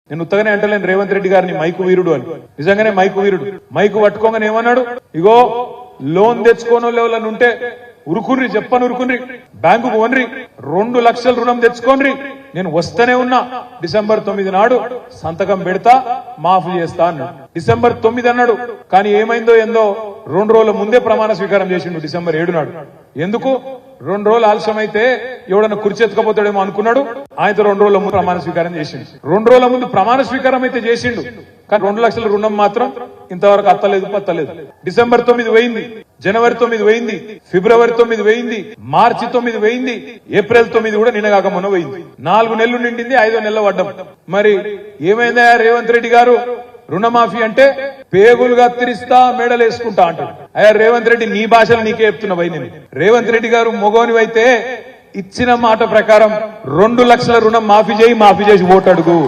నేను ఉత్తగానే అంటలేను రేవంత్ రెడ్డి గారిని మైకు వీరుడు అని. నిజంగానే మైకు వీరుడు. మైకు పట్టుకోగానే ఏమన్నాడు, ఇగో లోన్ తెచ్చుకోనో లేవలని ఉంటే ఉరుకుర్రి, చెప్పని ఉరుకుర్రి, బ్యాంకుకు వన్రి, 2 లక్షల రుణం తెచ్చుకోన్రి, నేను వస్తూనే ఉన్నా, డిసెంబర్ 9 నాడు సంతకం పెడతా, మాఫీ చేస్తా అన్నాడు. డిసెంబర్ 9 అన్నాడు, కానీ ఏమైందో ఏందో 2 రోజుల ముందే ప్రమాణ స్వీకారం చేసిండు డిసెంబర్ 7 నాడు. ఎందుకు 2 రోజులు ఆలస్యం అయితే ఎవడన్నా కుర్చెత్తుకపోతాడేమో అనుకున్నాడు. ఆయనతో 2 రోజుల ముందు ప్రమాణ స్వీకారం చేసిండు. 2 రోజుల ముందు ప్రమాణ స్వీకారం అయితే చేసిండు, కానీ 2 లక్షల రుణం మాత్రం ఇంతవరకు అత్తలేదు పత్తలేదు. డిసెంబర్ 9 పోయింది, జనవరి 9 పోయింది, ఫిబ్రవరి 9 పోయింది, మార్చి 9 పోయింది, ఏప్రిల్ 9 కూడా నిన్నగాక మొన్న పోయింది. 4 నెలలు నిండింది, 5వ నెలలో పడ్డం. మరి ఏమైందా రేవంత్ రెడ్డి గారు? రుణమాఫీ అంటే పేగులు కత్తిరిస్తా, మెడలు వేసుకుంటా అంటాడు. అయ్యా రేవంత్ రెడ్డి, నీ భాషలు నీకే చెప్తున్నా భయ్. నేను రేవంత్ రెడ్డి గారు మొగోనివైతే ఇచ్చిన మాట ప్రకారం 2 లక్షల రుణం మాఫీ చేసి ఓటు అడుగు.